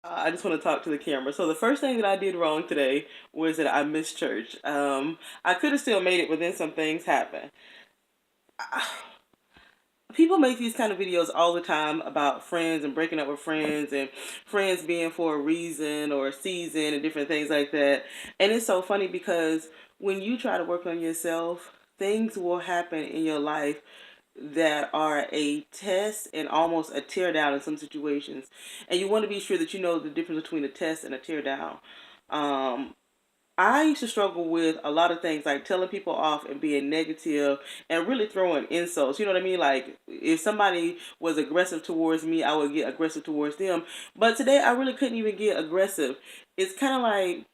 I just want to talk to the camera. So the first thing that I did wrong today was that I missed church. I could have still made it, but then some things happened. People make these kind of videos all the time about friends and breaking up with friends and friends being for a reason or a season and different things like that. And it's so funny because when you try to work on yourself, things will happen in your life that are a test and almost a tear down in some situations. And you want to be sure that you know the difference between a test and a tear down. Um, I used to struggle with a lot of things like telling people off and being negative and really throwing insults. You know what I mean? Like if somebody was aggressive towards me, I would get aggressive towards them. But today I really couldn't even get aggressive. It's kind of like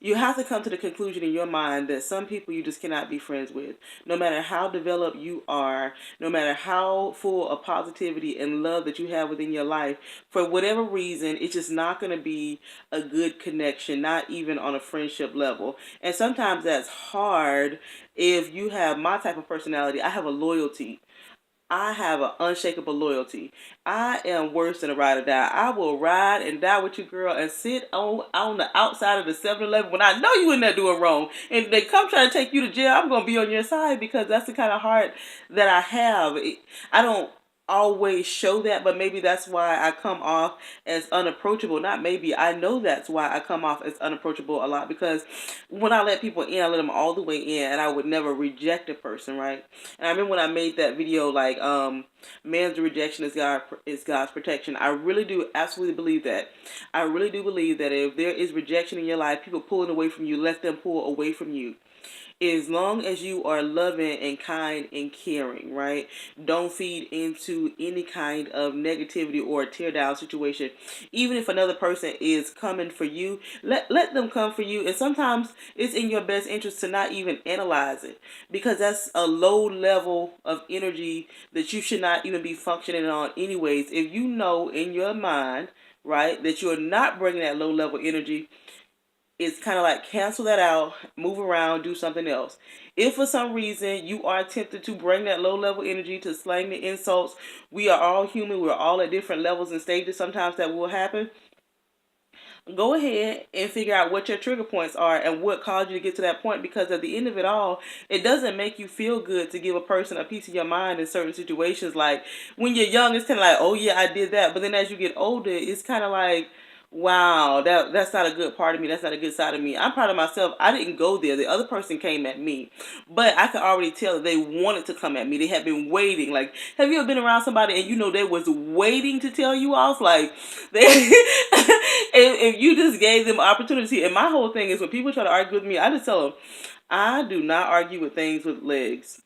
you have to come to the conclusion in your mind that some people you just cannot be friends with. No matter how developed you are, no matter how full of positivity and love that you have within your life, for whatever reason, it's just not going to be a good connection, not even on a friendship level. And sometimes that's hard if you have my type of personality. I have a loyalty. I have an unshakable loyalty. I am worse than a ride or die. I will ride and die with you, girl, and sit on the outside of the 7-Eleven when I know you in there doing wrong. And if they come try to take you to jail, I'm going to be on your side because that's the kind of heart that I have. I don't always show that, but maybe that's why I come off as unapproachable. Not maybe, I know that's why I come off as unapproachable a lot because when I let people in, I let them all the way in, and I would never reject a person, right? And I remember when I made that video, like, man's rejection is God's protection. I really do absolutely believe that. I really do believe that if there is rejection in your life, people pulling away from you, let them pull away from you. As long as you are loving and kind and caring, right? Don't feed into any kind of negativity or a tear down situation. Even if another person is coming for you, let them come for you. And sometimes it's in your best interest to not even analyze it because that's a low level of energy that you should not even be functioning on anyways. If you know in your mind, right, that you're not bringing that low level energy, it's kind of like cancel that out, move around, do something else. If for some reason you are tempted to bring that low level energy to slang the insults, we are all human. We're all at different levels and stages. Sometimes that will happen. Go ahead and figure out what your trigger points are and what caused you to get to that point because at the end of it all, it doesn't make you feel good to give a person a piece of your mind in certain situations. Like when you're young, it's kind of like, oh yeah, I did that. But then as you get older, it's kind of like, wow, that's not a good part of me. That's not a good side of me. I'm proud of myself. I didn't go there. The other person came at me, but I could already tell that they wanted to come at me. They had been waiting. Like, have you ever been around somebody and you know they was waiting to tell you off? Like, they, if you just gave them opportunity. And my whole thing is when people try to argue with me, I just tell them, I do not argue with things with legs.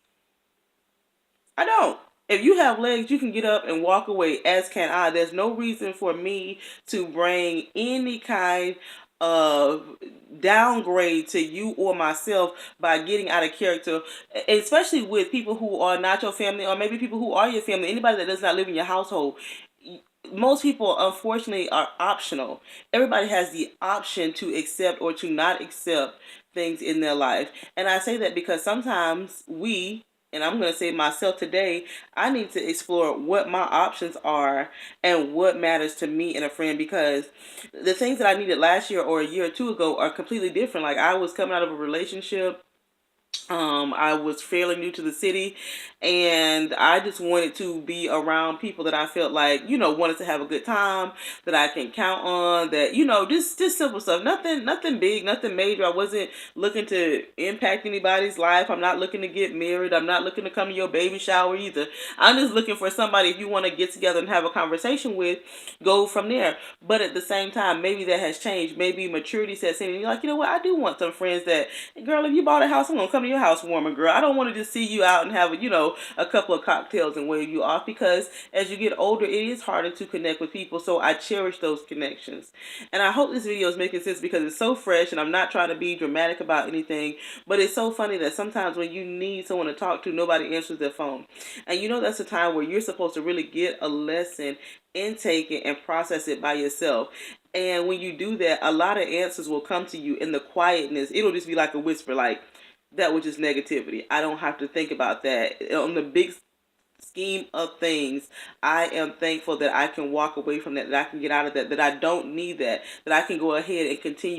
I don't. If you have legs, you can get up and walk away, as can I. There's no reason for me to bring any kind of downgrade to you or myself by getting out of character, especially with people who are not your family or maybe people who are your family, anybody that does not live in your household. Most people, unfortunately, are optional. Everybody has the option to accept or to not accept things in their life. And I say that because sometimes we, and I'm going to say myself today, I need to explore what my options are and what matters to me and a friend because the things that I needed last year or a year or two ago are completely different. Like I was coming out of a relationship. I was fairly new to the city, and I just wanted to be around people that I felt like, wanted to have a good time, that I can count on, that just simple stuff, nothing big, nothing major. I wasn't looking to impact anybody's life. I'm not looking to get married. I'm not looking to come to your baby shower either. I'm just looking for somebody if you want to get together and have a conversation with, go from there. But at the same time, maybe that has changed. Maybe maturity sets in, and you're like, you know what? I do want some friends that, girl, if you bought a house, I'm gonna come to your house warmer, girl. I don't want to just see you out and have a couple of cocktails and wave you off because as you get older, it is harder to connect with people. So I cherish those connections, and I hope this video is making sense because it's so fresh, and I'm not trying to be dramatic about anything, but it's so funny that sometimes when you need someone to talk to, nobody answers their phone, and that's a time where you're supposed to really get a lesson, intake it, and process it by yourself. And when you do that, a lot of answers will come to you in the quietness. It'll just be like a whisper, like that was just negativity. I don't have to think about that. On the big scheme of things, I am thankful that I can walk away from that, that I can get out of that, that I don't need that, that I can go ahead and continue